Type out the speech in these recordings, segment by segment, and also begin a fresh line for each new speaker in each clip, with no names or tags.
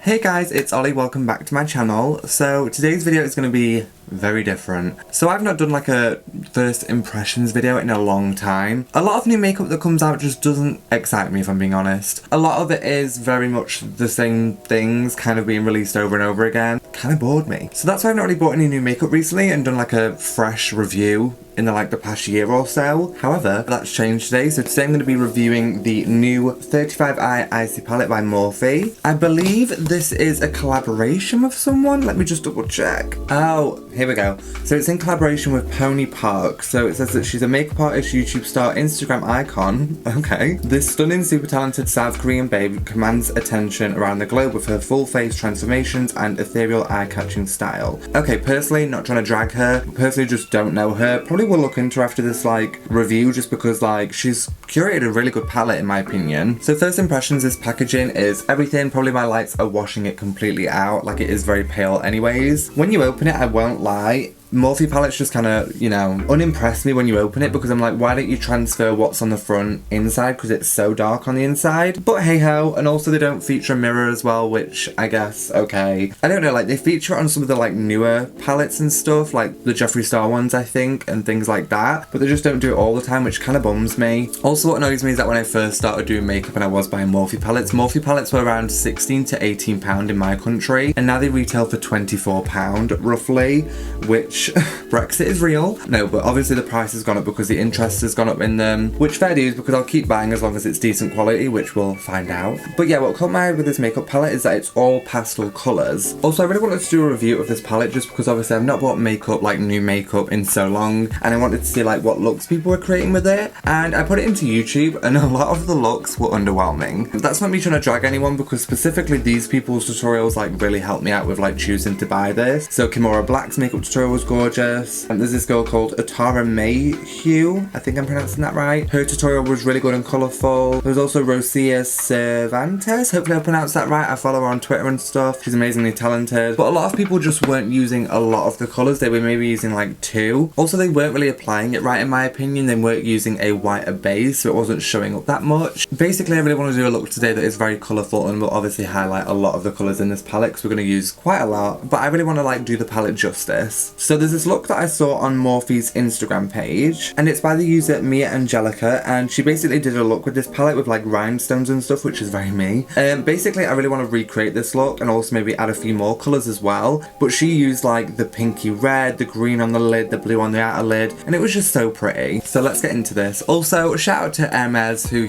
Hey guys, it's Ollie, welcome back to my channel. So today's video is going to be very different. So I've not done like a first impressions video in a long time. A lot of new makeup that comes out just doesn't excite me, if I'm being honest. A lot of it is very much the same things kind of being released over and over again. Kind of bored me. So that's why I've not really bought any new makeup recently and done like a fresh review in the past year or so. However, that's changed today. So today I'm going to be reviewing the new 35i Icy palette by Morphe. I believe this is a collaboration with someone. Let me just double check. Oh, here we go. So it's in collaboration with Pony Park. So it says that she's a makeup artist, YouTube star, Instagram icon. Okay. This stunning, super talented South Korean babe commands attention around the globe with her full face transformations and ethereal eye-catching style. Okay, personally, not trying to drag her. Personally, just don't know her. Probably will look into her after this review, just because she's curated a really good palette in my opinion. So first impressions, this packaging is everything. Probably my lights are washing it completely out. It is very pale anyways. When you open it, I won't lie, Morphe palettes just kind of, unimpress me when you open it, because I'm like, why don't you transfer what's on the front inside, because it's so dark on the inside? But hey ho, and also they don't feature a mirror as well, which I guess, okay. I don't know, they feature it on some of the newer palettes and stuff, like the Jeffree Star ones I think, and things like that, but they just don't do it all the time, which kind of bums me. Also what annoys me is that when I first started doing makeup and I was buying Morphe palettes were around £16 to £18 in my country, and now they retail for £24 roughly, which Brexit is real. No, but obviously the price has gone up because the interest has gone up in them, which fair dues, because I'll keep buying as long as it's decent quality, which we'll find out. But yeah, what caught my eye with this makeup palette is that it's all pastel colours. Also, I really wanted to do a review of this palette just because obviously I've not bought makeup, new makeup in so long, and I wanted to see what looks people were creating with it, and I put it into YouTube and a lot of the looks were underwhelming. That's not me trying to drag anyone, because specifically these people's tutorials really helped me out with choosing to buy this. So Kimora Black's makeup tutorial was gorgeous, and there's this girl called Atara Mayhew, I think I'm pronouncing that right. Her tutorial was really good and colourful. There's also Rosia Cervantes, hopefully I pronounced that right. I follow her on Twitter and stuff. She's amazingly talented. But a lot of people just weren't using a lot of the colours. They were maybe using two. Also, they weren't really applying it right in my opinion. They weren't using a whiter base, so it wasn't showing up that much. Basically, I really want to do a look today that is very colourful and will obviously highlight a lot of the colours in this palette, because we're going to use quite a lot, but I really want to do the palette justice. So there's this look that I saw on Morphe's Instagram page, and it's by the user Mia Angelica, and she basically did a look with this palette with rhinestones and stuff, which is very me. Basically, I really want to recreate this look and also maybe add a few more colours as well, but she used the pinky red, the green on the lid, the blue on the outer lid, and it was just so pretty. So let's get into this. Also, shout out to Hermes, who,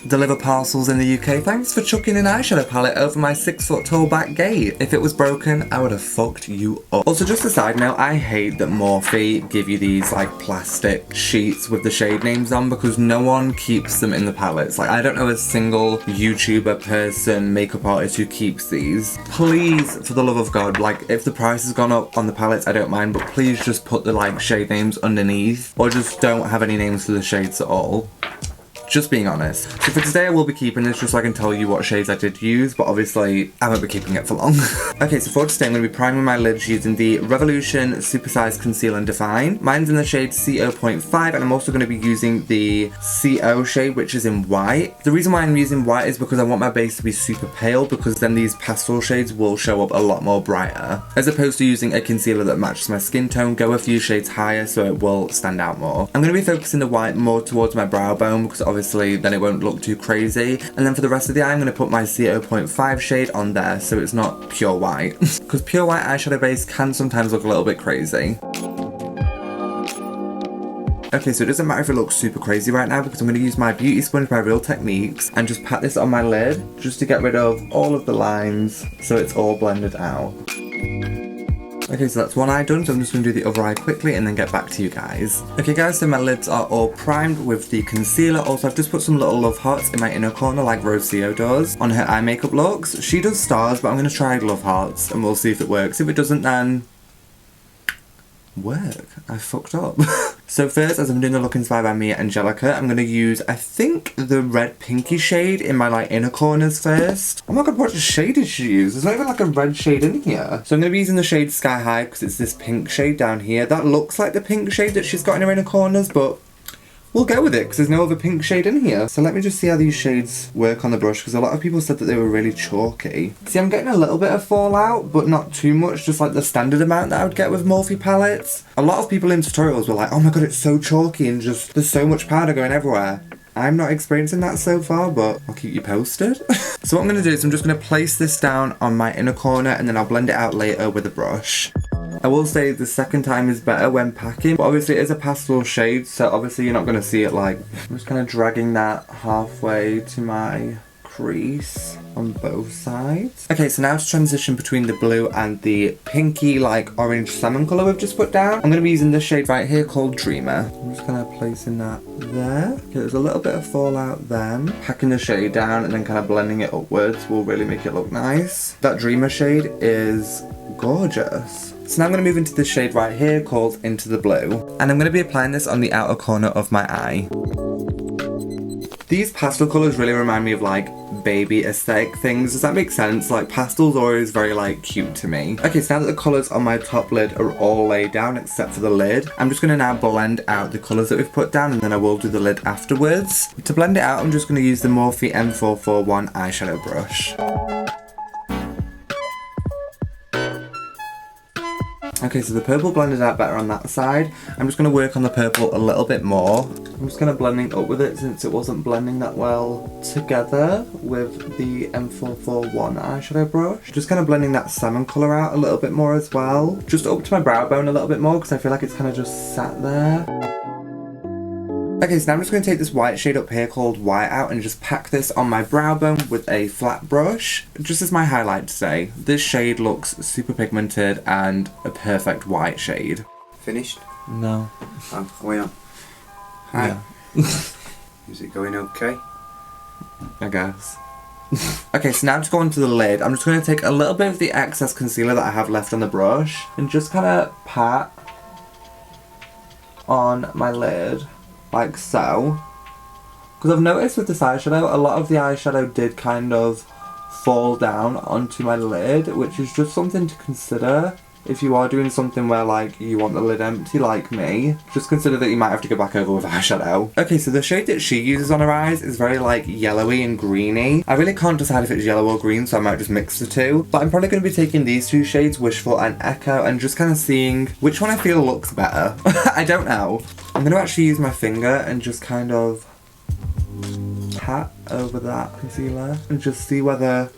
deliver parcels in the UK. Thanks for chucking an eyeshadow palette over my 6-foot tall back gate. If it was broken, I would have fucked you up. Also, just a side note, I hate that Morphe give you these plastic sheets with the shade names on, because no one keeps them in the palettes. I don't know a single YouTuber person, makeup artist who keeps these. Please, for the love of God, if the price has gone up on the palettes, I don't mind, but please just put the shade names underneath, or just don't have any names for the shades at all. Just being honest. So for today I will be keeping this just so I can tell you what shades I did use, but obviously I won't be keeping it for long. Okay, so for today I'm going to be priming my lids using the Revolution Supersize Conceal and Define. Mine's in the shade CO.5, and I'm also going to be using the CO shade, which is in white. The reason why I'm using white is because I want my base to be super pale, because then these pastel shades will show up a lot more brighter, as opposed to using a concealer that matches my skin tone, go a few shades higher so it will stand out more. I'm going to be focusing the white more towards my brow bone, because obviously then it won't look too crazy, and then for the rest of the eye I'm going to put my CO.5 shade on there so it's not pure white, because pure white eyeshadow base can sometimes look a little bit crazy. Okay, so it doesn't matter if it looks super crazy right now, because I'm going to use my beauty sponge by Real Techniques and just pat this on my lid just to get rid of all of the lines so it's all blended out. Okay, so that's one eye done, so I'm just going to do the other eye quickly and then get back to you guys. Okay guys, so my lids are all primed with the concealer. Also, I've just put some little love hearts in my inner corner like Rocio does on her eye makeup looks. She does stars, but I'm going to try love hearts and we'll see if it works. If it doesn't, then work. I fucked up. So first, as I'm doing the look inspired by Mia Angelica, I'm going to use, I think, the red pinky shade in my inner corners first. Oh my god, what shade did she use? There's not even a red shade in here. So I'm going to be using the shade Sky High, because it's this pink shade down here. That looks like the pink shade that she's got in her inner corners, but we'll go with it because there's no other pink shade in here. So let me just see how these shades work on the brush, because a lot of people said that they were really chalky. See, I'm getting a little bit of fallout, but not too much, just like the standard amount that I would get with Morphe palettes. A lot of people in tutorials were like, oh my god, it's so chalky and just there's so much powder going everywhere. I'm not experiencing that so far, but I'll keep you posted. So what I'm going to do is I'm just going to place this down on my inner corner and then I'll blend it out later with a brush. I will say the second time is better when packing, but obviously it is a pastel shade, so obviously you're not going to see it like... I'm just kind of dragging that halfway to my crease on both sides. Okay, so now to transition between the blue and the pinky like orange salmon colour we've just put down. I'm going to be using this shade right here called Dreamer. I'm just kind of placing that there. Okay, there's a little bit of fallout then. Packing the shade down and then kind of blending it upwards will really make it look nice. That Dreamer shade is gorgeous. So now I'm going to move into this shade right here called Into the Blue. And I'm going to be applying this on the outer corner of my eye. These pastel colours really remind me of like baby aesthetic things. Does that make sense? Like pastels are always very like cute to me. Okay, so now that the colours on my top lid are all laid down except for the lid, I'm just going to now blend out the colours that we've put down and then I will do the lid afterwards. To blend it out, I'm just going to use the Morphe M441 eyeshadow brush. Okay, so the purple blended out better on that side. I'm just going to work on the purple a little bit more. I'm just kind of blending up with it since it wasn't blending that well together with the M441 eyeshadow brush. Just kind of blending that salmon colour out a little bit more as well. Just up to my brow bone a little bit more because I feel like it's kind of just sat there. Okay, so now I'm just going to take this white shade up here called Whiteout and just pack this on my brow bone with a flat brush. Just as my highlight today, this shade looks super pigmented and a perfect white shade.
Finished?
No.
Oh, we on. Hi.
Yeah.
Is it going okay?
I guess. Okay, so now to go onto the lid, I'm just going to take a little bit of the excess concealer that I have left on the brush and just kind of pat on my lid. Like so. Because I've noticed with this eyeshadow, a lot of the eyeshadow did kind of fall down onto my lid, which is just something to consider. If you are doing something where like you want the lid empty like me, just consider that you might have to go back over with eyeshadow. Okay, so the shade that she uses on her eyes is very like yellowy and greeny. I really can't decide if it's yellow or green, so I might just mix the two. But I'm probably going to be taking these two shades, Wishful and Echo, and just kind of seeing which one I feel looks better. I don't know. I'm going to actually use my finger and just kind of pat over that concealer and just see whether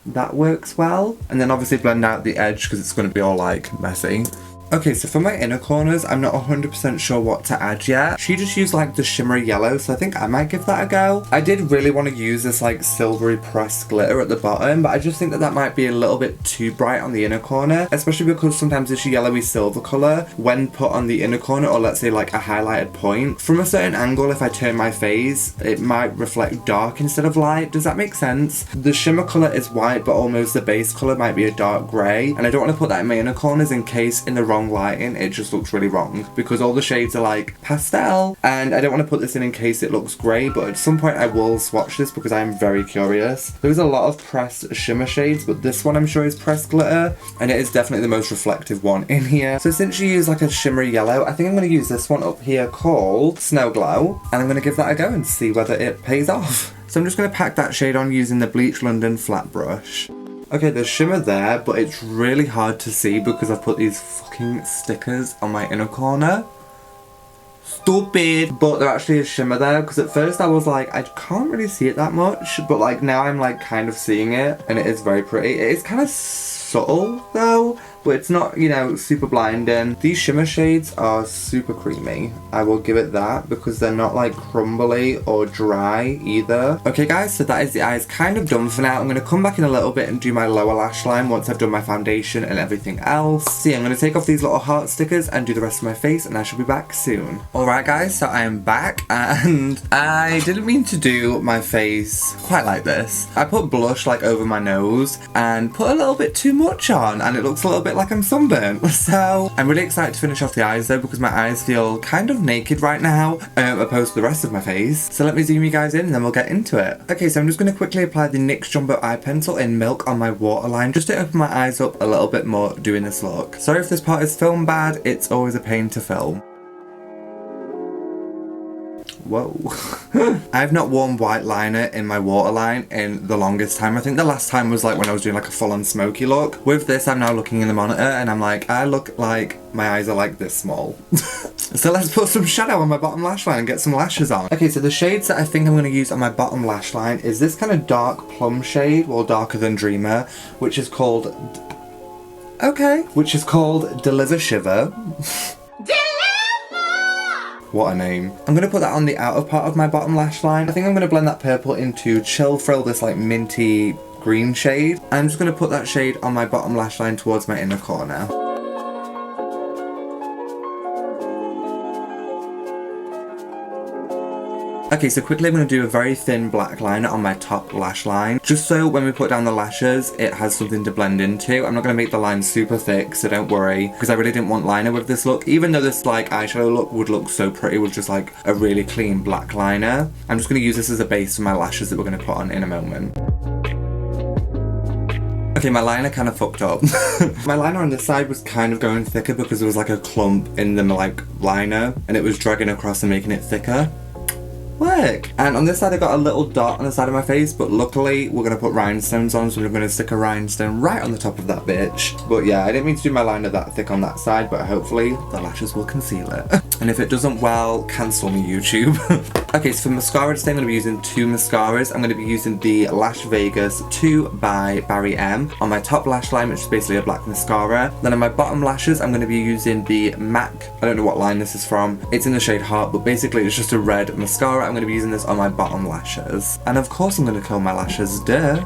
that works well, and then obviously blend out the edge because it's going to be all like messy. Okay, so for my inner corners, I'm not 100% sure what to add yet. She just used like the shimmery yellow, so I think I might give that a go. I did really want to use this like silvery pressed glitter at the bottom, but I just think that that might be a little bit too bright on the inner corner, especially because sometimes this yellowy silver colour, when put on the inner corner, or let's say like a highlighted point, from a certain angle, if I turn my face, it might reflect dark instead of light. Does that make sense? The shimmer colour is white, but almost the base colour might be a dark grey, and I don't want to put that in my inner corners in case in the wrong lighting it just looks really wrong, because all the shades are like pastel and I don't want to put this in case it looks grey, but at some point I will swatch this because I am very curious. There's a lot of pressed shimmer shades, but this one I'm sure is pressed glitter and it is definitely the most reflective one in here. So since she used like a shimmery yellow, I think I'm going to use this one up here called Snow Glow, and I'm going to give that a go and see whether it pays off. So I'm just going to pack that shade on using the Bleach London flat brush. Okay, there's shimmer there, but it's really hard to see because I've put these fucking stickers on my inner corner. Stupid! But there actually is shimmer there, because at first I was like, I can't really see it that much, but like now I'm like kind of seeing it, and it is very pretty. It is kind of subtle though, but it's not, you know, super blinding. These shimmer shades are super creamy. I will give it that, because they're not like crumbly or dry either. Okay guys, so that is the eyes kind of done for now. I'm going to come back in a little bit and do my lower lash line once I've done my foundation and everything else. So yeah, I'm going to take off these little heart stickers and do the rest of my face, and I shall be back soon. Alright guys, so I am back, and I didn't mean to do my face quite like this. I put blush like over my nose and put a little bit too much on, and it looks a little bit like I'm sunburnt. So I'm really excited to finish off the eyes though, because my eyes feel kind of naked right now, opposed to the rest of my face. So let me zoom you guys in and then we'll get into it. Okay, so I'm just going to quickly apply the NYX Jumbo Eye Pencil in Milk on my waterline, just to open my eyes up a little bit more doing this look. Sorry if this part is film bad, it's always a pain to film. Whoa. I've not worn white liner in my waterline in the longest time. I think the last time was like when I was doing like a full-on smoky look. With this, I'm now looking in the monitor and I'm like, I look like my eyes are like this small. So let's put some shadow on my bottom lash line and get some lashes on. Okay, so the shades that I think I'm going to use on my bottom lash line is this kind of dark plum shade, well, darker than Dreamer, which is called... which is called Deliver Shiver. What a name. I'm going to put that on the outer part of my bottom lash line. I think I'm going to blend that purple into Chill Frill, this like minty green shade. I'm just going to put that shade on my bottom lash line towards my inner corner. Okay, so quickly I'm going to do a very thin black liner on my top lash line, just so when we put down the lashes, it has something to blend into. I'm not going to make the line super thick, so don't worry, because I really didn't want liner with this look. Even though this like eyeshadow look would look so pretty with just like a really clean black liner, I'm just going to use this as a base for my lashes that we're going to put on in a moment. Okay, my liner kind of fucked up. My liner on this side was kind of going thicker because there was like a clump in the like liner and it was dragging across and making it thicker. Work! And on this side I got a little dot on the side of my face, but luckily we're going to put rhinestones on, so we're going to stick a rhinestone right on the top of that bitch. But yeah, I didn't mean to do my liner that thick on that side, but hopefully the lashes will conceal it. And if it doesn't, well, cancel me YouTube. Okay, so for mascara today I'm going to be using two mascaras. I'm going to be using the Lash Vegas 2 by Barry M on my top lash line, which is basically a black mascara. Then on my bottom lashes I'm going to be using the MAC, I don't know what line this is from, it's in the shade Heart, but basically it's just a red mascara. I'm going to be using this on my bottom lashes. And of course I'm going to curl my lashes, duh.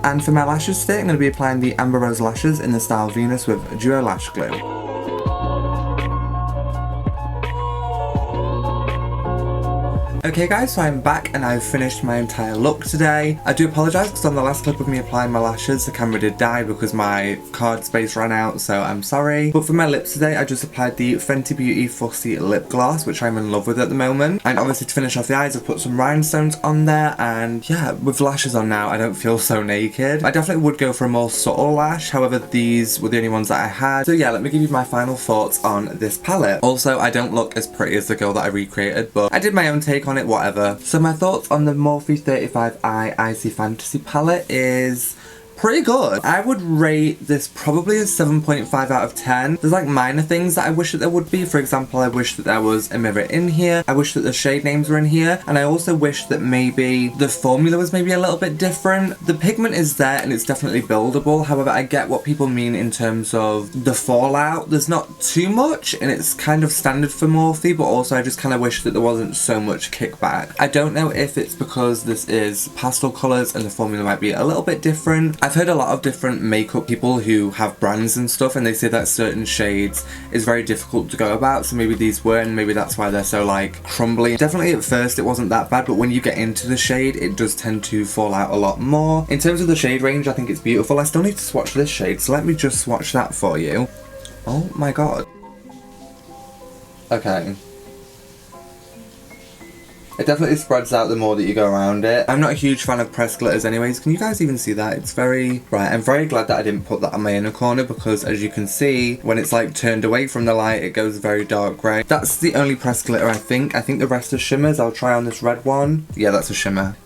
And for my lashes today I'm going to be applying the Amber Rose lashes in the style Venus with Duo Lash Glue. Okay guys, so I'm back and I've finished my entire look today. I do apologise because on the last clip of me applying my lashes, the camera did die because my card space ran out, so I'm sorry. But for my lips today, I just applied the Fenty Beauty Fussy Lip Gloss, which I'm in love with at the moment. And obviously to finish off the eyes, I've put some rhinestones on there, and yeah, with lashes on now, I don't feel so naked. I definitely would go for a more subtle lash, however these were the only ones that I had. So yeah, let me give you my final thoughts on this palette. Also, I don't look as pretty as the girl that I recreated, but I did my own take on it, whatever. So my thoughts on the Morphe 35i Icy Fantasy palette is pretty good. I would rate this probably a 7.5 out of 10. There's like minor things that I wish that there would be. For example, I wish that there was a mirror in here. I wish that the shade names were in here. And I also wish that maybe the formula was maybe a little bit different. The pigment is there and it's definitely buildable. However, I get what people mean in terms of the fallout. There's not too much and it's kind of standard for Morphe, but also I just kind of wish that there wasn't so much kickback. I don't know if it's because this is pastel colours and the formula might be a little bit different. I've heard a lot of different makeup people who have brands and stuff, and they say that certain shades is very difficult to go about, so maybe these were, and maybe that's why they're so like crumbly. Definitely at first it wasn't that bad, but when you get into the shade it does tend to fall out a lot more. In terms of the shade range, I think it's beautiful. I still need to swatch this shade, so let me just swatch that for you. Oh my god. Okay. It definitely spreads out the more that you go around it. I'm not a huge fan of pressed glitters anyways. Can you guys even see that? It's very bright. I'm very glad that I didn't put that on my inner corner because as you can see, when it's like turned away from the light, it goes very dark grey. That's the only pressed glitter I think. I think the rest are shimmers. I'll try on this red one. Yeah, that's a shimmer.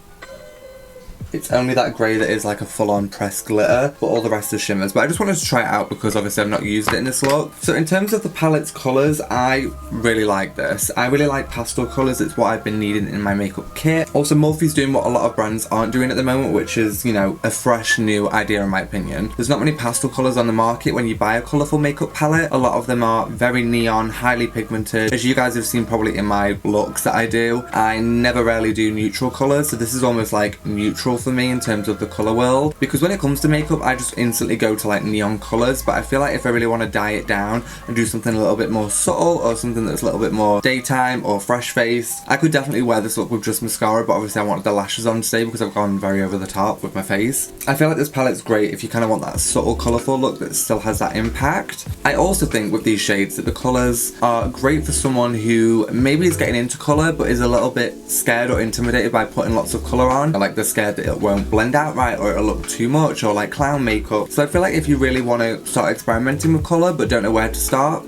It's only that grey that is like a full-on pressed glitter, but all the rest are shimmers. But I just wanted to try it out because obviously I've not used it in this look. So in terms of the palette's colours, I really like this. I really like pastel colours. It's what I've been needing in my makeup kit. Also, Morphe's doing what a lot of brands aren't doing at the moment, which is, you know, a fresh new idea in my opinion. There's not many pastel colours on the market when you buy a colourful makeup palette. A lot of them are very neon, highly pigmented. As you guys have seen probably in my looks that I do, I never rarely do neutral colours, so this is almost like neutral for me in terms of the colour world, because when it comes to makeup I just instantly go to like neon colours, but I feel like if I really want to dye it down and do something a little bit more subtle or something that's a little bit more daytime or fresh face, I could definitely wear this look with just mascara, but obviously I wanted the lashes on today because I've gone very over the top with my face. I feel like this palette's great if you kind of want that subtle colourful look that still has that impact. I also think with these shades that the colours are great for someone who maybe is getting into colour but is a little bit scared or intimidated by putting lots of colour on, or like they're scared that it won't blend out right or it'll look too much, or like clown makeup. So I feel like if you really want to start experimenting with colour but don't know where to start,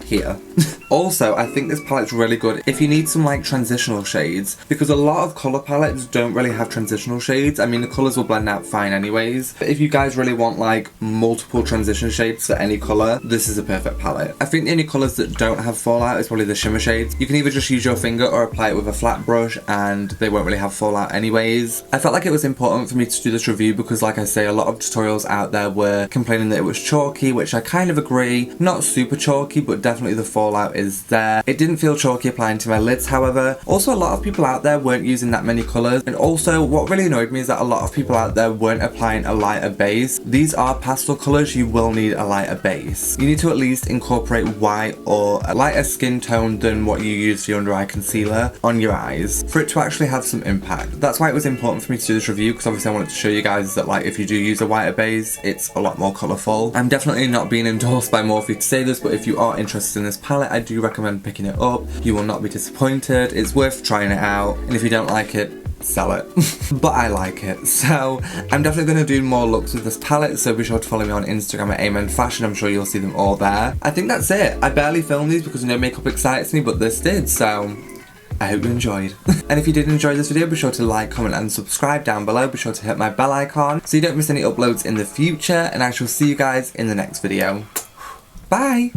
here. Also, I think this palette's really good if you need some like transitional shades, because a lot of colour palettes don't really have transitional shades. I mean, the colours will blend out fine anyways, but if you guys really want like multiple transition shades for any colour, this is a perfect palette. I think the only colours that don't have fallout is probably the shimmer shades. You can either just use your finger or apply it with a flat brush and they won't really have fallout anyways. I felt like it was important for me to do this review because, like I say, a lot of tutorials out there were complaining that it was chalky, which I kind of agree. Not super chalky, but definitely the fallout is there. It didn't feel chalky applying to my lids, however. Also, a lot of people out there weren't using that many colours, and also what really annoyed me is that a lot of people out there weren't applying a lighter base. These are pastel colours, you will need a lighter base. You need to at least incorporate white or a lighter skin tone than what you use for your under eye concealer on your eyes for it to actually have some impact. That's why it was important for me to do this review, because obviously I wanted to show you guys that like if you do use a whiter base, it's a lot more colourful. I'm definitely not being endorsed by Morphe to say this, but if you are interested in this palette, I do recommend picking it up. You will not be disappointed. It's worth trying it out, and if you don't like it, sell it. But I like it, so I'm definitely going to do more looks with this palette, so be sure to follow me on Instagram at @amenfashion. I'm sure you'll see them all there. I think that's it. I barely filmed these because no makeup excites me, but this did, so I hope you enjoyed. And if you did enjoy this video, be sure to like, comment and subscribe down below. Be sure to hit my bell icon so you don't miss any uploads in the future, and I shall see you guys in the next video. Bye!